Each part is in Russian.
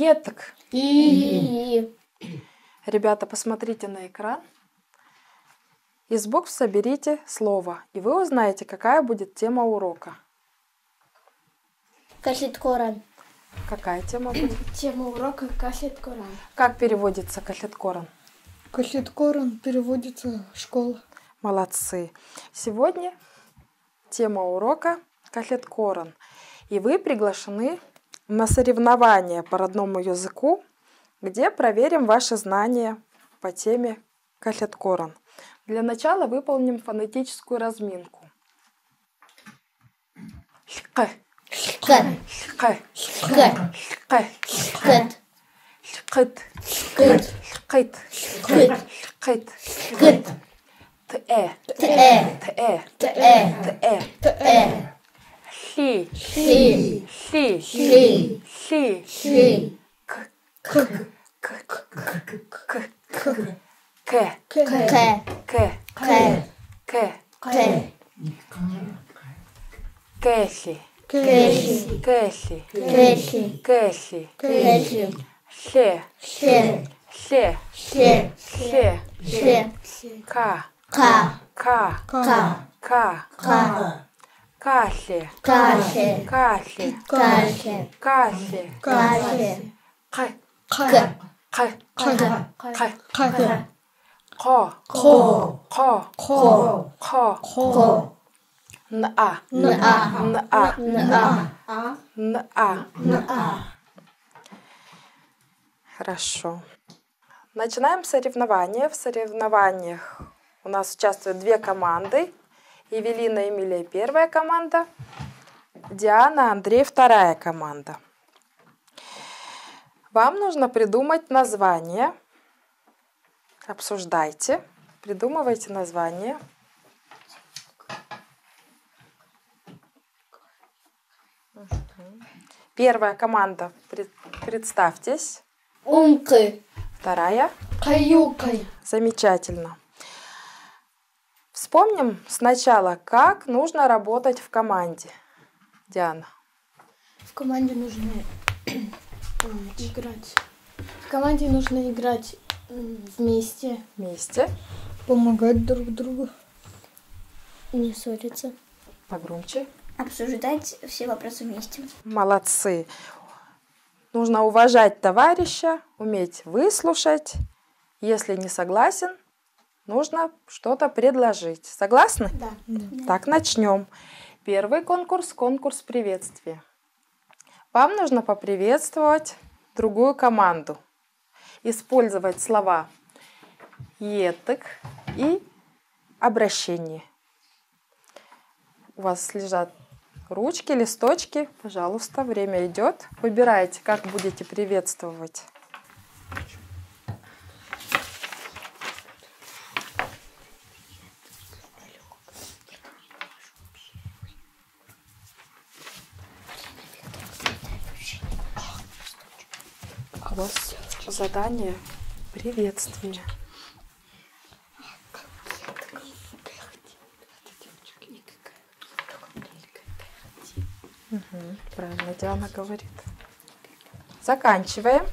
Еток. И. Ребята, посмотрите на экран. Из букв соберите слово, и вы узнаете, какая будет тема урока. Кашет Коран. Какая тема будет? Тема урока Кашет Коран. Как переводится Кашет Коран? Кашет Коран переводится школа. Молодцы. Сегодня тема урока Кашет Коран. И вы приглашены на соревнования по родному языку, где проверим ваши знания по теме Кашет Коран. Для начала выполним фонетическую разминку. Шк. Шк. Шк. Шк. Шк. Шкет. Шкет. Шкет. Шкет. Шкет. Шкет. Шкет. Тэ. Тэ. Тэ. Тэ. Тэ. Тэ. Ши. Ши. Ши. Ши. Ши. Ши. К. К. К. К. К. К. К. К. К. К. К. Кэши. Кэши. Кэши. Кэши. Кэши. Кэши. Ше. Ше. Ше. Ше. Ше. Ше. Ка. Ка. Ка. Ка. Ка. Ка. Каши. Каши. Каши. Каши. Каши. Каши. К. К. К. К. К. К. Ко. Ко. Ко. Ко. Ко. Ко. На. На. На. На. На. На. Хорошо. Начинаем соревнования. В соревнованиях у нас участвуют две команды. Евелина, Эмилия, первая команда. Диана, Андрей, вторая команда. Вам нужно придумать название. Обсуждайте. Придумывайте название. Первая команда. Представьтесь. Умкой. Вторая. Каюкой. Замечательно. Вспомним сначала, как нужно работать в команде. Диана. В команде нужно играть. В команде нужно играть вместе. Вместе. Помогать друг другу. Не ссориться. Погромче. Обсуждать все вопросы вместе. Молодцы. Нужно уважать товарища, уметь выслушать. Если не согласен, нужно что-то предложить. Согласны? Да. Так, начнем. Первый конкурс – конкурс приветствия. Вам нужно поприветствовать другую команду. Использовать слова «етек» и «обращение». У вас лежат ручки, листочки. Пожалуйста, время идет. Выбирайте, как будете приветствовать. У вас задание приветствия. Угу, правильно, Диана говорит. Заканчиваем.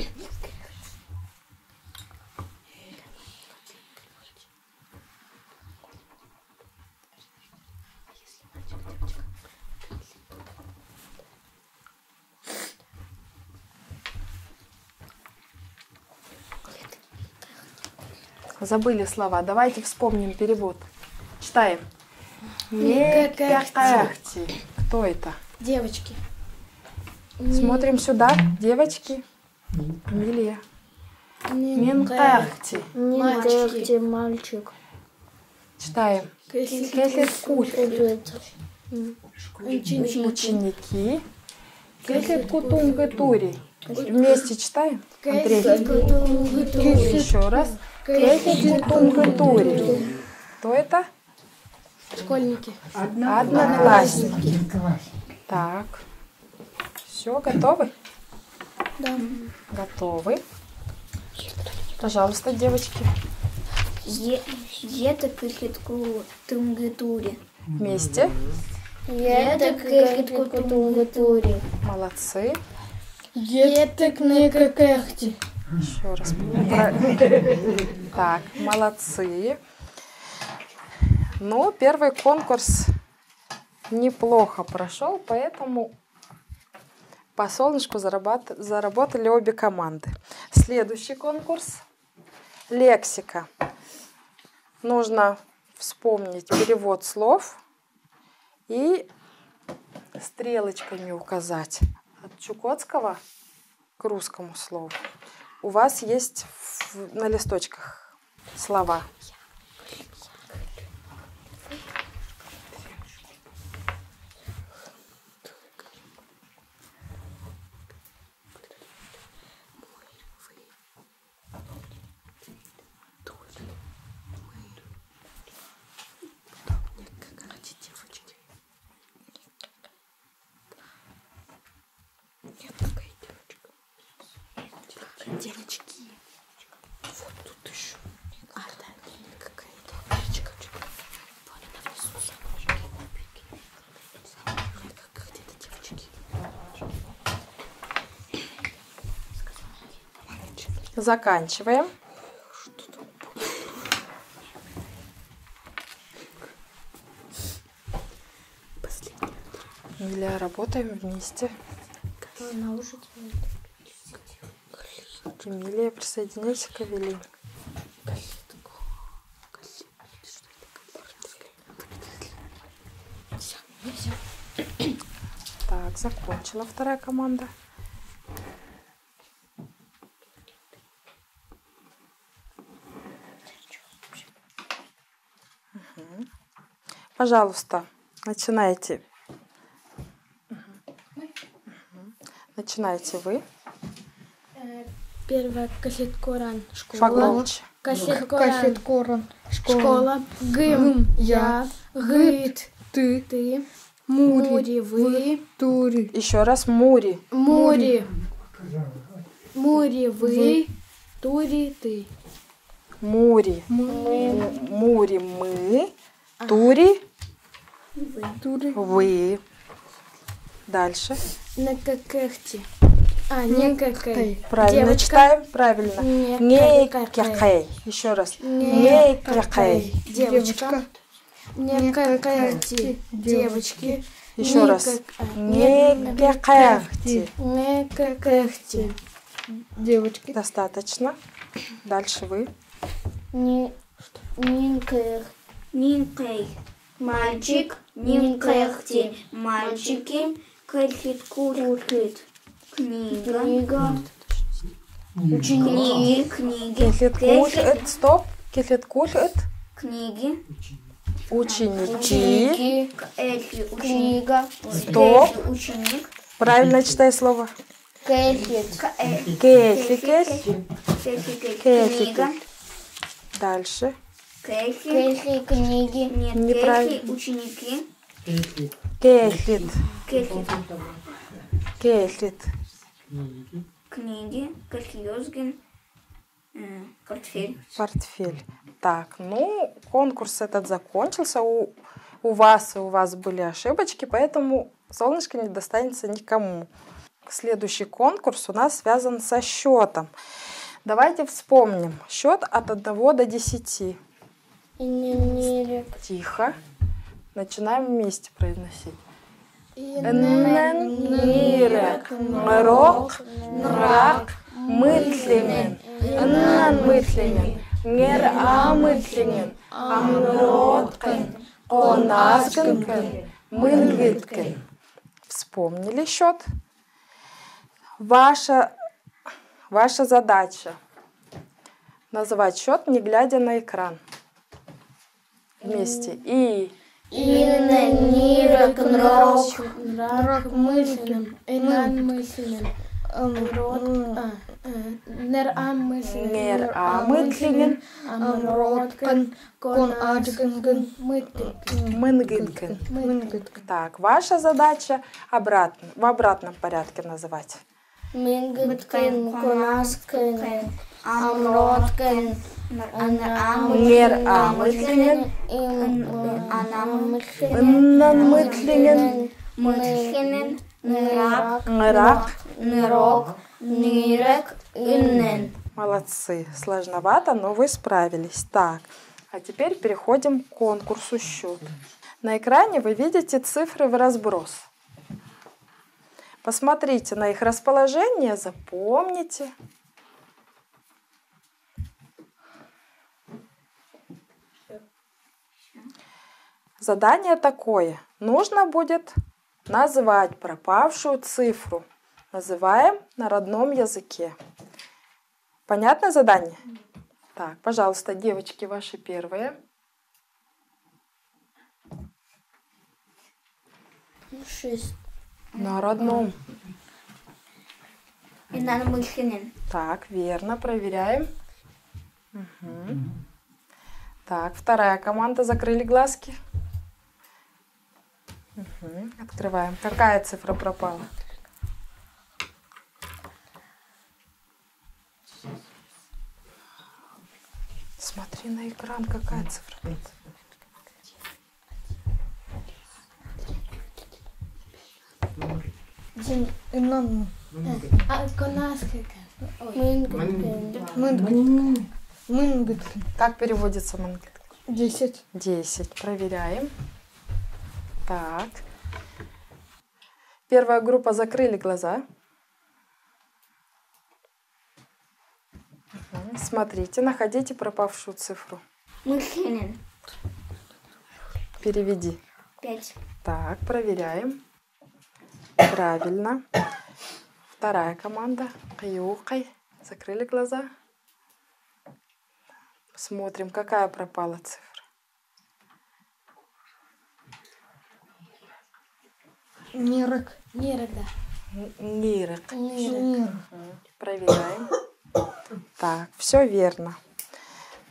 Забыли слова. Давайте вспомним перевод. Читаем. Мекахти. Кто это? Девочки. Смотрим сюда. Девочки. Эмилия. Менкахти. Мальчики. Мальчик. Читаем. Кекекуль. Ученики. Кекекутунгетури. Вместе читаем. Андрей. Еще раз. Кекекутунгетури. Кто это? Школьники. Одноклассники. Так. Все, готовы? Да. Готовы. Пожалуйста, девочки. Ета кахетку тунгетури. Вместе. Ета кахетку тунгетури. Молодцы. Етекнекекехти. Еще раз. Так, молодцы. Ну, первый конкурс неплохо прошел, поэтому по солнышку заработали обе команды. Следующий конкурс – лексика. Нужно вспомнить перевод слов и стрелочками указать от чукотского к русскому слову. У вас есть на листочках слова. Девочки. Вот тут еще. А, да, какая-то девочка. Вот она внизу. Как где-то девочки. Заканчиваем. Или работаем вместе. Она уже делает. Эмилия, присоединяйся к Эвелине. Так, закончила вторая команда. Угу. Пожалуйста, начинайте. Начинайте вы. Первая кассет Коран. Школа. Погромче. Кассет Кассет Коран. Коран. Школа. Гым. Я. Гыт. Ты. Мури. Вы. Тури. Еще раз Мури. Мури. Мури. Вы. Тури. Ты. Мури. Мури мы. Тури. Тури. Вы. Дальше. Некекехти. А, некекей. Правильно Девочка. читаем. Правильно. Некекей. Еще раз. Некекей. Девочка. Некекехти. Девочки. Еще раз. Некекехти. Некекехти. Девочки. Достаточно. Дальше вы. Нинкей. Мальчик. Нинкехти. Мальчики. Кельхит курхит. Книга. Ученики. Книги. Кефлеткульт. Стоп. Кефлеткульт. Книги. Ученики. Книга. Стоп. Ученик. Правильно читай слово. Кельхит. Кефликет. Книга. Дальше. Кельхи. Книги. Нет, Неправильно. кельхи. Ученики. Кефлит. Кельхи. Кефлит. Книги. Кельхиозген. Портфель. Портфель. Так, ну, конкурс этот закончился. У вас были ошибочки, поэтому солнышко не достанется никому. Следующий конкурс у нас связан со счетом. Давайте вспомним. Счет от 1 до 10. Тихо. Начинаем вместе произносить. Нирек, нрок, нрак, мытлинен, мытлинен, мытлинен, амроткен, онаскен, мынгиткен. Вспомнили счет? Ваша задача называть счет, не глядя на экран. Вместе. Нирек, нрок. Нрак мысленным. Энан мысленным. Нер-ам мысленным. Амроткен. Кон-аджген. Мынгиткен. Так, ваша задача в обратном порядке называть. Мингиткен, конаскен, амроткен, Нер-амытлинен, анамытлинен, нанмытлинен, мытлинен, нрак, нрак, нырок, нырек, иннен. Молодцы. Сложновато, но вы справились. Так, а теперь переходим к конкурсу «Счет». На экране вы видите цифры в разброс. Посмотрите на их расположение, запомните. Задание такое. Нужно будет назвать пропавшую цифру. Называем на родном языке. Понятно задание? Так, пожалуйста, девочки, ваши первые. 6. На родном. Иннен мыхинен. Так, верно, проверяем. Угу. Так, вторая команда, закрыли глазки. Угу. Открываем. Какая цифра пропала? Смотри на экран, какая цифра. Иннан. Мынгытки. Как переводится мангит? 10. 10. Проверяем. Так. Первая группа, закрыли глаза. Угу. Смотрите, находите пропавшую цифру. Мыхинен. Переведи. 5. Так, проверяем. Правильно. Вторая команда. Каюкай. Закрыли глаза. Смотрим, какая пропала цифра. Нирок. Нирек, да. Нирек. Нир. Проверяем. Так, все верно.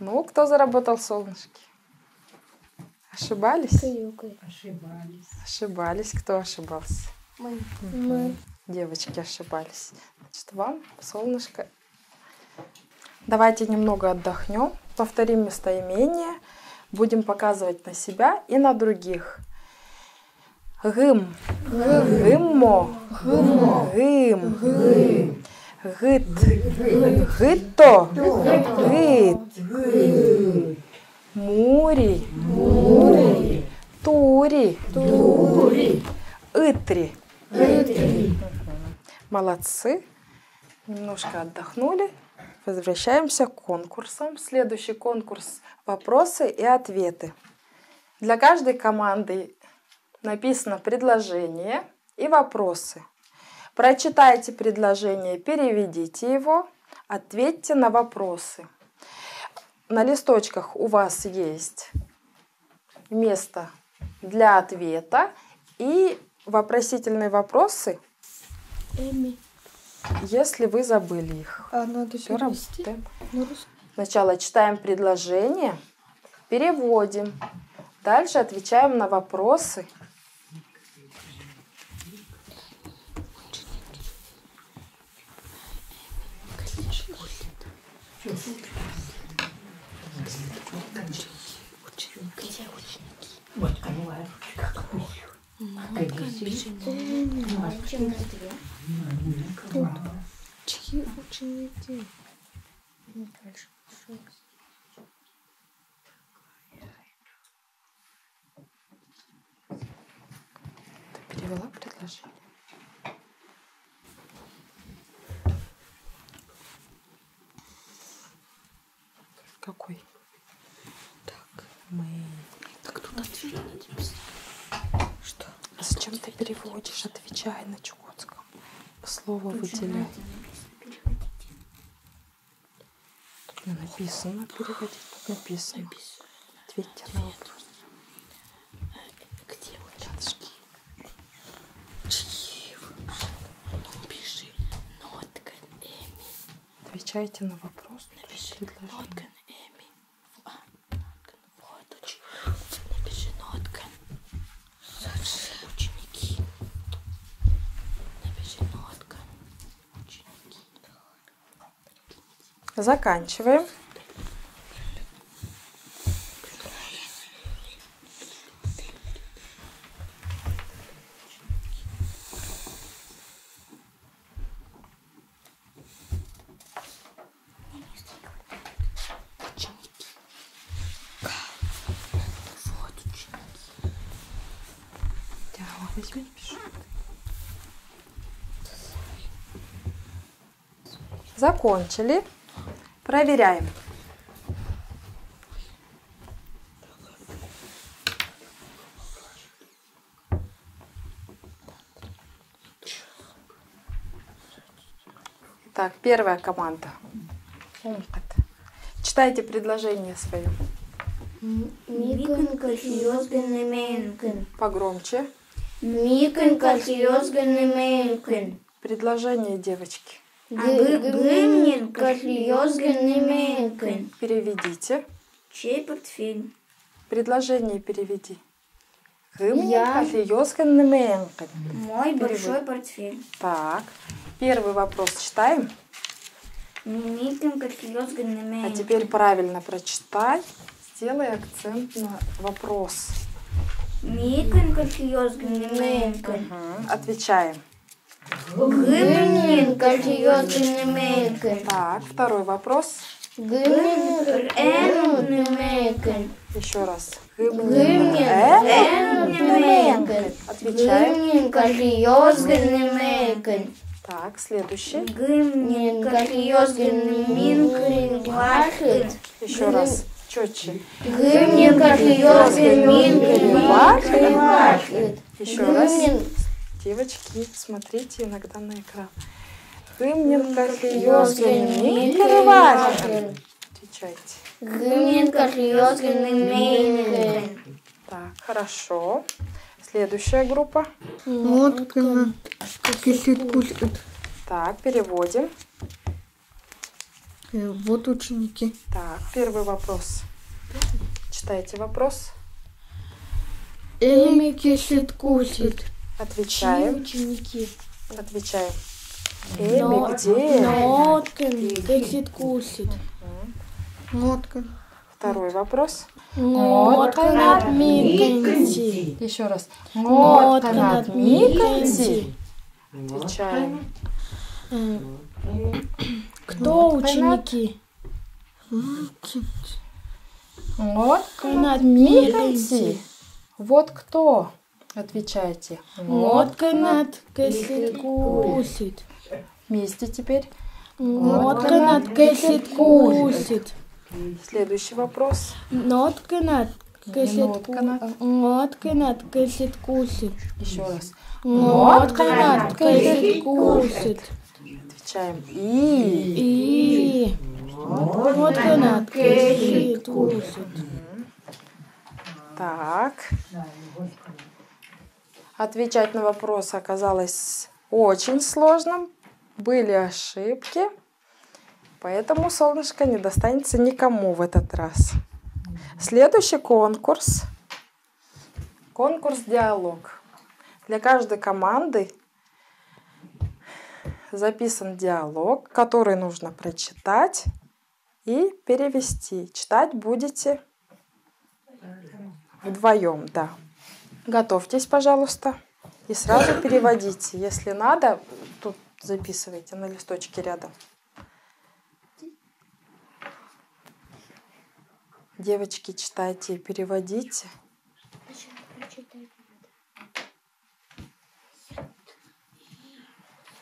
Ну, кто заработал солнышки? Ошибались? Ошибались. Кто ошибался? Мы. Девочки ошибались. Значит, вам солнышко. Давайте немного отдохнем. Повторим местоимение. Будем показывать на себя и на других. Гым. Гыммо. Гым. Гыт. Гыто. Гыт. Мури. Тури. Итри. Молодцы. Немножко отдохнули. Возвращаемся к конкурсам. Следующий конкурс – вопросы и ответы. Для каждой команды написано предложение и вопросы. Прочитайте предложение, переведите его, ответьте на вопросы. На листочках у вас есть место для ответа и вопросительные вопросы, если вы забыли их. А надо Всё, перевести работаем. на русский. Сначала читаем предложение, переводим. Дальше отвечаем на вопросы. Чьи ученики? Ты перевела предложение? Какой? Так, мы... Так тут ответ надо писать. Что? А зачем ты переводишь? Отвечай на чукотском. Слово выделяй. Тут не написано переводить, тут написано. Ответьте на вопрос. Где вот рядышки? Чьи? Ну, пиши. Нотка Эми. Отвечайте на вопрос. Напиши Предложение. нотка Эми. Вот, напиши нотка. Ученики. Напиши нотка. Ученики. Заканчиваем. Возьми, напиши. Закончили. Проверяем. Так, первая команда. Читайте предложение свое. Микэн кальсиозганы мэнкэн. Погромче. Микэн кальсиозганы мэнкэн. Предложение, девочки. Гымнин кальсиозганы мэнкэн. Переведите. Чей портфель? Предложение переведи. Я- Мой Перевод. большой портфель. Так. Первый вопрос читаем. Микэн кальсиозганы А мэнкэн. теперь правильно прочитай. Сделай акцент на вопрос. Микэн кальсиозганы мэнкэн. Отвечаем. Гымнин кальсиозганы мэнкэн. Так, второй вопрос. Гымнин энны мэнкэн. Еще раз. Гымнин энны мэнкэн. Отвечаем. Гымнин кальсиозганы мэнкэн. Так, следующий. Гымнин кальсиозганы мэнкэн вахыт. Еще раз. Четче. Гымнин кальсиозганы мэнкэн вахыт. Еще раз. Девочки, смотрите иногда на экран. Гымнин Отвечайте. Гымнин кальсиозганы мэнкэн. Так, хорошо. Следующая группа. Ноткана кислит. Так, переводим. Вот ученики. Так, первый вопрос. Читайте вопрос. Эми кислит. Отвечаем. Ученики. Отвечаем. Эми, где? Ноткан кислит. Нотка. Второй вопрос. Нотканат миканти. Еще раз. Нотканат миканти. Отвечаем. Кто ученики? Нотканат миканти. Вот кто? Отвечайте. Нотканат кислит. Вместе теперь. Нотканат кислит. Следующий вопрос. Нотканат Нотканат. Нотканат кислит. Еще раз. Нотканат кислит. Отвечаем. И. И нотканат кислит. Так. Отвечать на вопрос оказалось очень сложным. Были ошибки. Поэтому солнышко не достанется никому в этот раз. Следующий конкурс. Конкурс «Диалог». Для каждой команды записан диалог, который нужно прочитать и перевести. Читать будете вдвоем, да. Готовьтесь, пожалуйста, и сразу переводите. Если надо, тут записывайте на листочке рядом. Девочки, читайте и переводите.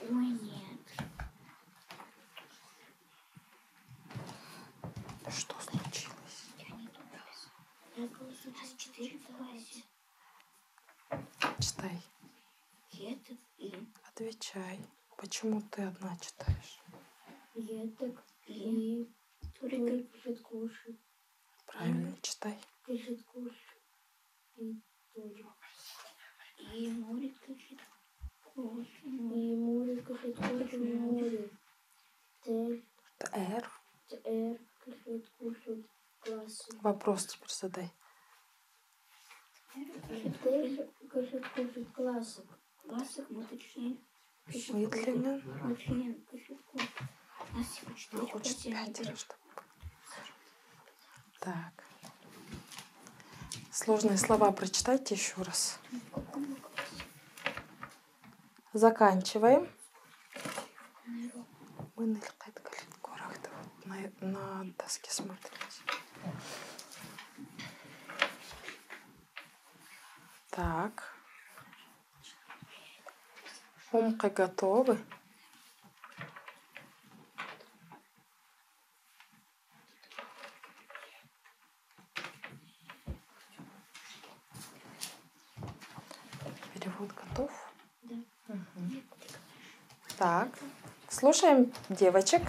Ой, нет. Что случилось? Я была сейчас 4 в классе. Читай. Еток и Отвечай. Почему ты одна читаешь? еток и турик пишет кушать. Правильно читай. Пишет кушать. И турик. И Мурик пишет кушать. И Мурик пишет кушать. Мурик. Р. Тр пишет кушать. Класс. Вопрос теперь задай. Тр пишет кушать. Классик. Классик мы точнее. Медленно. Очень пишет кушать. Нас всего 4 Хочет пятеро, чтобы... Так. Сложные слова прочитайте еще раз. Заканчиваем. Мы на доске смотреть. Так. Умка готовы? Перевод готов? Да. Мгм. Так, слушаем девочек.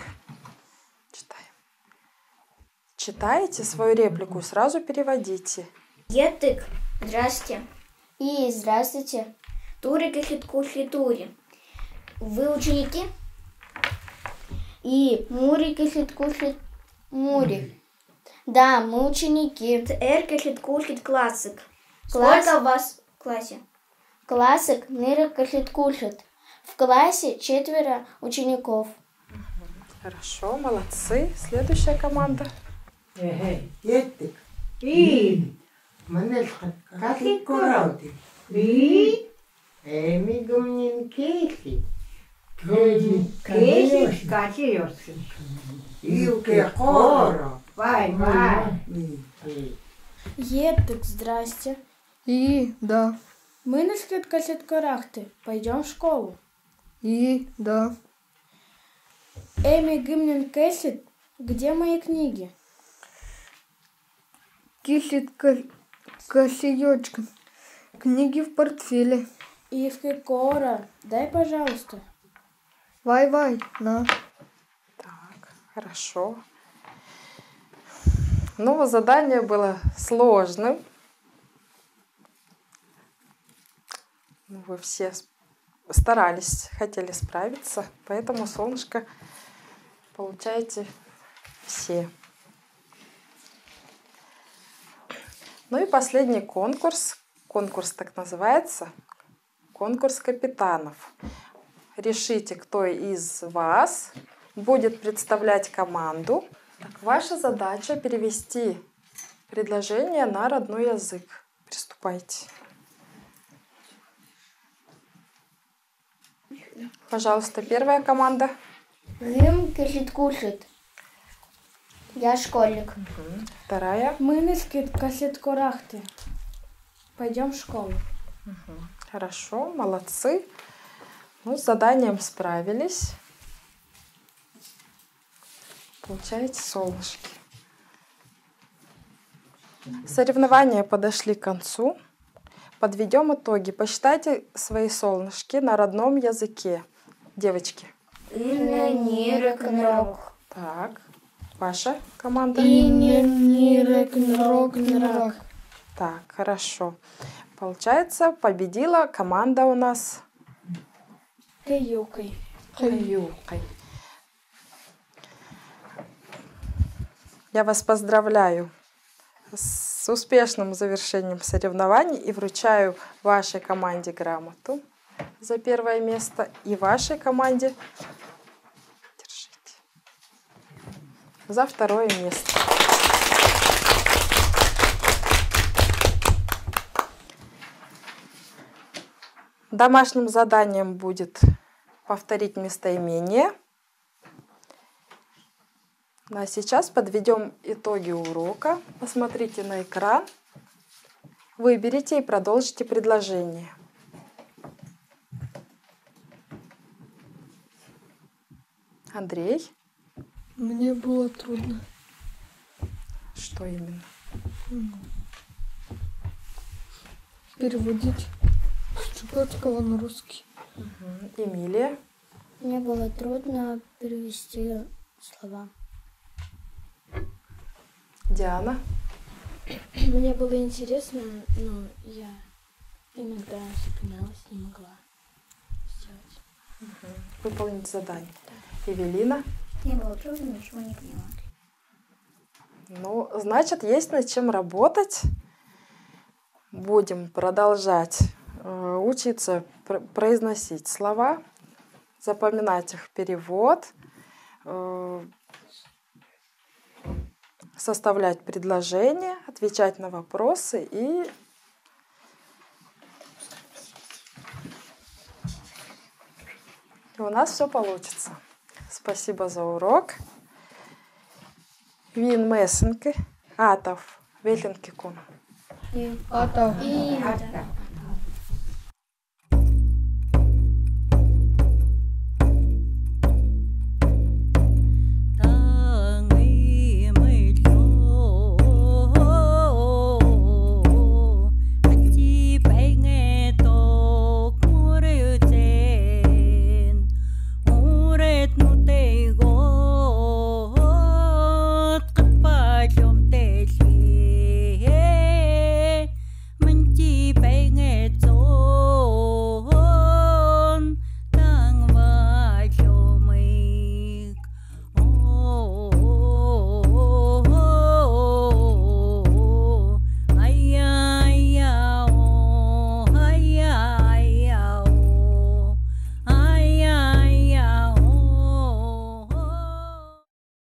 Читаем. Читаете свою реплику, сразу переводите. Етык, здрасте. И здравствуйте. Турик и Тури. Вы ученики? И Мурик и Мурик. Да, мы ученики. Эркехит кушит классик. Класс. Сколько вас в классе? Классик Нырик кушает. В классе 4 учеников. Хорошо, молодцы. Следующая команда. Jättik. Ii. Manelska katlikorauti. Ii. Emigumnin keesi. Keesi kasiossa. Iuke koro. Vai, vai. Етык, здрасте. И да. Мы нашли кассет-карахты. Пойдем в школу. И да. Эми Гимнин Кэссет, где мои книги? Кисит косеечка. Книги в портфеле. Ивки Кора, дай, пожалуйста. Вай-вай, на. Так, хорошо. Ну, задание было сложным. Ну, вы все старались, хотели справиться, поэтому солнышко получаете все. Ну и последний конкурс. Конкурс так называется. Конкурс капитанов. Решите, кто из вас будет представлять команду. Так, ваша задача перевести предложение на родной язык. Приступайте. Пожалуйста, первая команда. Гим кушает. Я школьник. Вторая. Мы нашли кассет-карахты. Пойдем в школу. Хорошо, молодцы. Ну, с заданием справились. Получаете солнышки. Соревнования подошли к концу. Подведем итоги. Посчитайте свои солнышки на родном языке. Девочки. Нырик. Так, ваша команда. Нирок. Так, хорошо. Получается, победила команда у нас Каюкой. Каюкой. Я вас поздравляю с успешным завершением соревнований и вручаю вашей команде грамоту за первое место и вашей команде держите, за второе место. Домашним заданием будет повторить местоимение. Ну, а сейчас подведем итоги урока. Посмотрите на экран, выберите и продолжите предложение. Андрей, Мне было трудно. что именно? Переводить с чукотского на русский. Эмилия, Мне было трудно перевести слова. Диана, Мне было интересно, но я иногда запиналась, не могла сделать. выполнить задание. Эвелина. Мне было трудно, ничего не поняла. Ну, значит, есть над чем работать. Будем продолжать учиться произносить слова, запоминать их перевод, составлять предложения, отвечать на вопросы и у нас все получится. Спасибо за урок. Вин Мессенке, Атов, Веленке Кун. Ата. И Ата.